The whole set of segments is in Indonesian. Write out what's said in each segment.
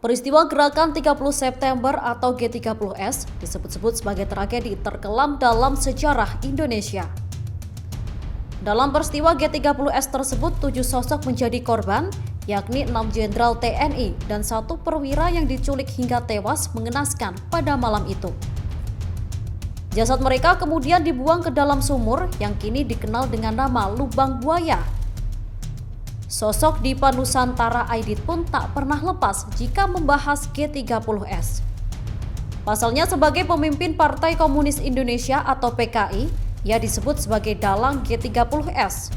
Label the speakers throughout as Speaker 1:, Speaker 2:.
Speaker 1: Peristiwa Gerakan 30 September atau G30S disebut-sebut sebagai tragedi terkelam dalam sejarah Indonesia. Dalam peristiwa G30S tersebut, 7 sosok menjadi korban, yakni 6 jenderal TNI dan 1 perwira yang diculik hingga tewas mengenaskan pada malam itu. Jasad mereka kemudian dibuang ke dalam sumur yang kini dikenal dengan nama Lubang Buaya. Sosok Dipa Nusantara Aidit pun tak pernah lepas jika membahas G30S. Pasalnya sebagai pemimpin Partai Komunis Indonesia atau PKI, ia disebut sebagai dalang G30S.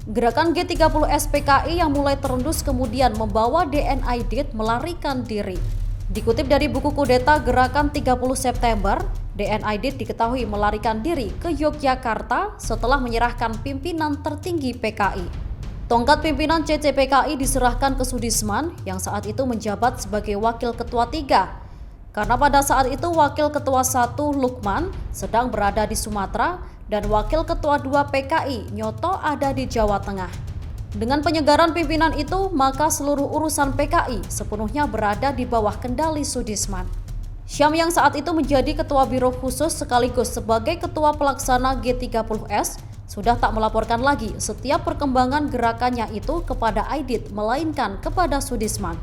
Speaker 1: Gerakan G30S PKI yang mulai terendus kemudian membawa DN Aidit melarikan diri. Dikutip dari buku kudeta Gerakan 30 September, DN Aidit diketahui melarikan diri ke Yogyakarta setelah menyerahkan pimpinan tertinggi PKI. Tongkat pimpinan CCPKI diserahkan ke Sudisman yang saat itu menjabat sebagai Wakil Ketua 3. Karena pada saat itu Wakil Ketua 1 Lukman sedang berada di Sumatera dan Wakil Ketua 2 PKI Nyoto ada di Jawa Tengah. Dengan penyegaran pimpinan itu, maka seluruh urusan PKI sepenuhnya berada di bawah kendali Sudisman. Syam yang saat itu menjadi Ketua Biro Khusus sekaligus sebagai Ketua Pelaksana G30S sudah tak melaporkan lagi setiap perkembangan gerakannya itu kepada Aidit, melainkan kepada Sudisman.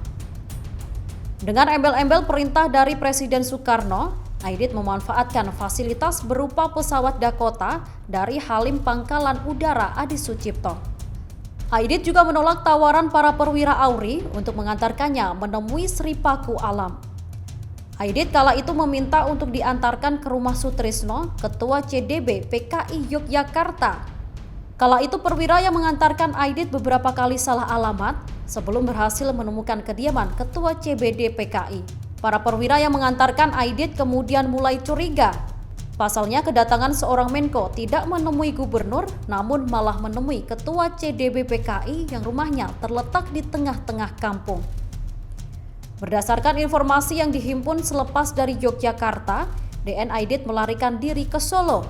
Speaker 1: Dengan embel-embel perintah dari Presiden Soekarno, Aidit memanfaatkan fasilitas berupa pesawat Dakota dari Halim Pangkalan Udara Adi Sucipto. Aidit juga menolak tawaran para perwira AURI untuk mengantarkannya menemui Sri Paku Alam. Aidit kala itu meminta untuk diantarkan ke rumah Sutrisno, Ketua CDB PKI Yogyakarta. Kala itu perwira yang mengantarkan Aidit beberapa kali salah alamat sebelum berhasil menemukan kediaman Ketua CBD PKI. Para perwira yang mengantarkan Aidit kemudian mulai curiga. Pasalnya kedatangan seorang Menko tidak menemui gubernur, namun malah menemui Ketua CDB PKI yang rumahnya terletak di tengah-tengah kampung. Berdasarkan informasi yang dihimpun selepas dari Yogyakarta, DN Aidit melarikan diri ke Solo.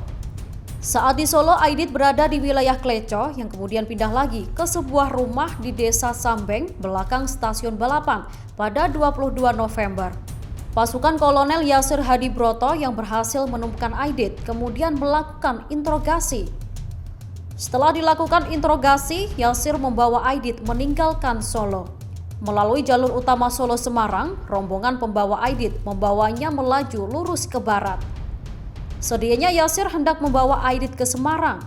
Speaker 1: Saat di Solo, Aidit berada di wilayah Kleco yang kemudian pindah lagi ke sebuah rumah di Desa Sambeng belakang stasiun balapan pada 22 November. Pasukan Kolonel Yasir Hadibroto yang berhasil menemukan Aidit kemudian melakukan interogasi. Setelah dilakukan interogasi, Yasir membawa Aidit meninggalkan Solo. Melalui jalur utama Solo Semarang, rombongan pembawa Aidit membawanya melaju lurus ke barat. Sedianya Yasir hendak membawa Aidit ke Semarang.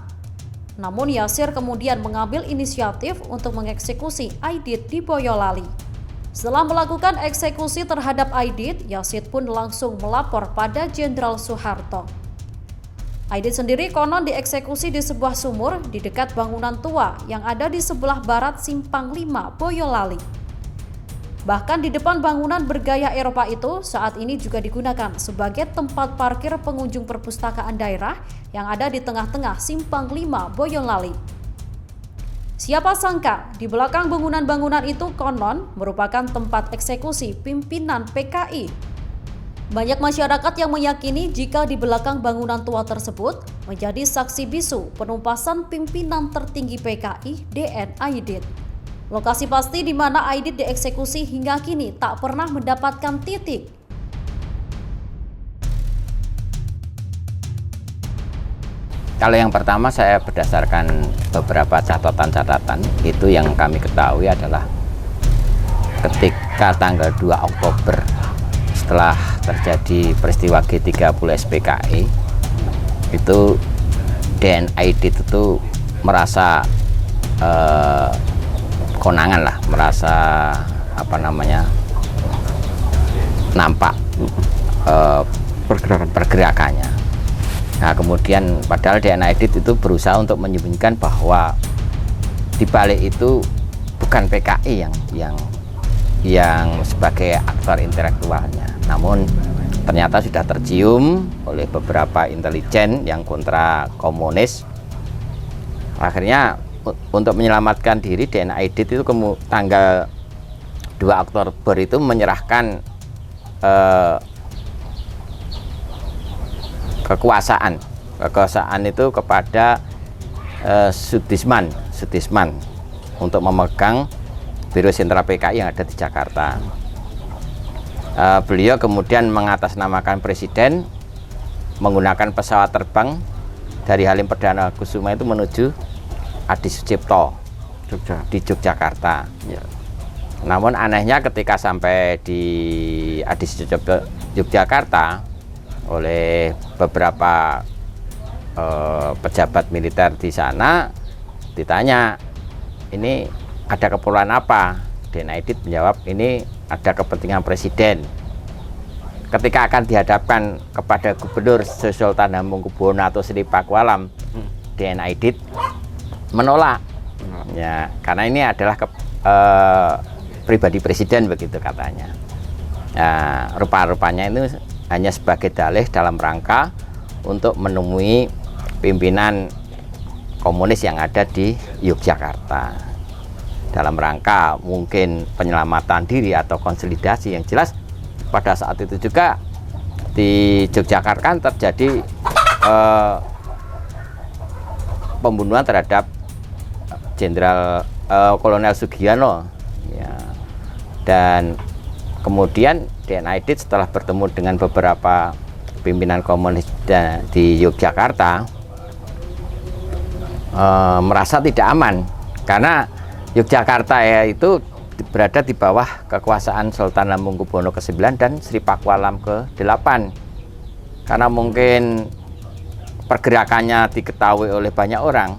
Speaker 1: Namun Yasir kemudian mengambil inisiatif untuk mengeksekusi Aidit di Boyolali. Setelah melakukan eksekusi terhadap Aidit, Yasir pun langsung melapor pada Jenderal Soeharto. Aidit sendiri konon dieksekusi di sebuah sumur di dekat bangunan tua yang ada di sebelah barat Simpang 5 Boyolali. Bahkan di depan bangunan bergaya Eropa itu saat ini juga digunakan sebagai tempat parkir pengunjung perpustakaan daerah yang ada di tengah-tengah Simpang 5 Boyolali. Siapa sangka di belakang bangunan-bangunan itu konon merupakan tempat eksekusi pimpinan PKI. Banyak masyarakat yang meyakini jika di belakang bangunan tua tersebut menjadi saksi bisu penumpasan pimpinan tertinggi PKI DN Aidit. Lokasi pasti di mana Aidit dieksekusi hingga kini tak pernah mendapatkan titik.
Speaker 2: Kalau yang pertama saya berdasarkan beberapa catatan-catatan, itu yang kami ketahui adalah ketika tanggal 2 Oktober setelah terjadi peristiwa G30 SPKI, itu DN Aidit itu merasa konangan lah, merasa nampak pergerakannya. Nah kemudian padahal DN Aidit itu berusaha untuk menyembunyikan bahwa di balik itu bukan PKI yang sebagai aktor intelektualnya, namun ternyata sudah tercium oleh beberapa intelijen yang kontra komunis. Akhirnya untuk menyelamatkan diri, DN Aidit itu tanggal 2 Oktober itu menyerahkan kekuasaan itu kepada Sudisman untuk memegang Biro Sentral PKI yang ada di Jakarta. Beliau kemudian mengatasnamakan presiden menggunakan pesawat terbang dari Halim Perdana Kusuma itu menuju Adi Sucipto di Yogyakarta. Ya. Namun anehnya ketika sampai di Adi Sucipto Yogyakarta oleh beberapa pejabat militer di sana ditanya, ini ada keperluan apa? Den Aidit menjawab, ini ada kepentingan presiden. Ketika akan dihadapkan kepada Gubernur Sultan Hamengkubuwono atau Sri Pakualam, Den Aidit menolak. Ya, karena ini adalah pribadi presiden begitu katanya. Nah, rupa-rupanya itu hanya sebagai dalih dalam rangka untuk menemui pimpinan komunis yang ada di Yogyakarta. Dalam rangka mungkin penyelamatan diri atau konsolidasi. Yang jelas pada saat itu juga di Yogyakarta kan terjadi pembunuhan terhadap Jenderal Kolonel Sugiono, ya. Dan kemudian Den Aidit setelah bertemu dengan beberapa pimpinan komunis di Yogyakarta merasa tidak aman karena Yogyakarta ya itu berada di bawah kekuasaan Sultan Hamengkubuwono ke-9 dan Sri Pakualam ke-8. Karena mungkin pergerakannya diketahui oleh banyak orang,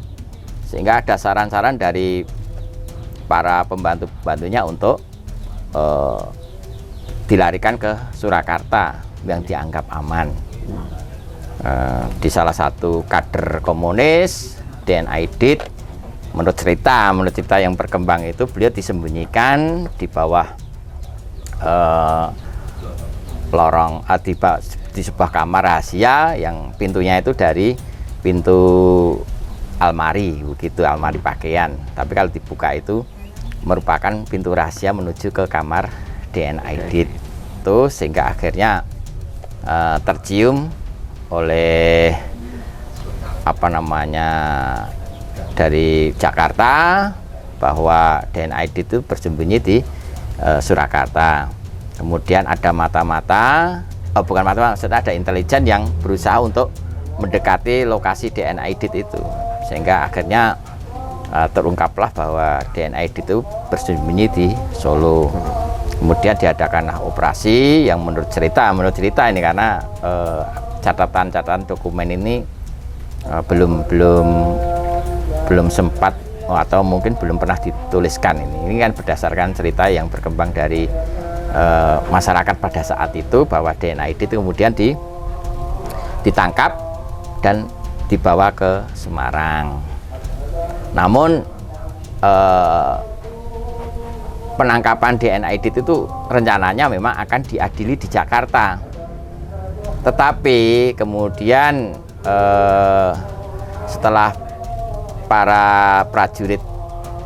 Speaker 2: sehingga ada saran-saran dari para pembantu-pembantunya untuk dilarikan ke Surakarta yang dianggap aman. Di salah satu kader komunis, Den Aidit, menurut cerita yang berkembang itu beliau disembunyikan di bawah lorong di sebuah kamar rahasia yang pintunya itu dari pintu almari, begitu, almari pakaian. Tapi kalau dibuka itu merupakan pintu rahasia menuju ke kamar Den Aidit itu, sehingga akhirnya tercium oleh dari Jakarta bahwa Den Aidit itu bersembunyi di Surakarta. Kemudian ada bukan mata-mata, maksudnya ada intelijen yang berusaha untuk mendekati lokasi Den Aidit itu, sehingga akhirnya terungkaplah bahwa Den Aidit itu bersembunyi di Solo. Kemudian diadakanlah operasi yang menurut cerita ini, karena catatan-catatan dokumen ini belum sempat atau mungkin belum pernah dituliskan. Ini kan berdasarkan cerita yang berkembang dari masyarakat pada saat itu, bahwa Den Aidit itu kemudian ditangkap dan dibawa ke Semarang. Namun penangkapan Den Aidit itu rencananya memang akan diadili di Jakarta, tetapi kemudian setelah para prajurit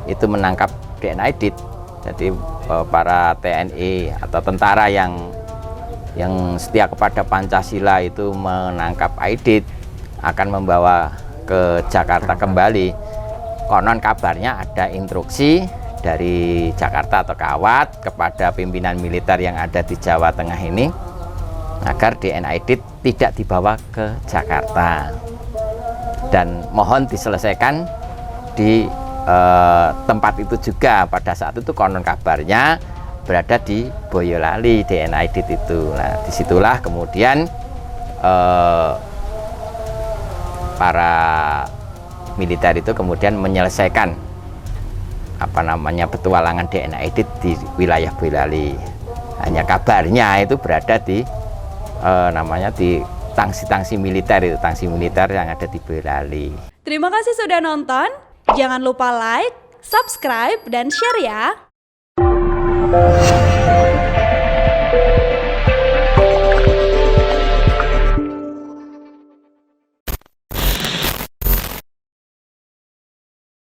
Speaker 2: itu menangkap Den Aidit, jadi para TNI atau tentara yang setia kepada Pancasila itu menangkap Aidit, akan membawa ke Jakarta kembali. Konon kabarnya ada instruksi dari Jakarta atau Kawat kepada pimpinan militer yang ada di Jawa Tengah ini agar Den Aidit tidak dibawa ke Jakarta dan mohon diselesaikan di tempat itu juga. Pada saat itu konon kabarnya berada di Boyolali Den Aidit itu. Nah, disitulah kemudian para militer itu kemudian menyelesaikan petualangan Den Aidit di wilayah Boyolali. Hanya kabarnya itu berada di di tangsi militer yang ada di Boyolali.
Speaker 3: Terima kasih sudah nonton. Jangan lupa like, subscribe, dan share ya.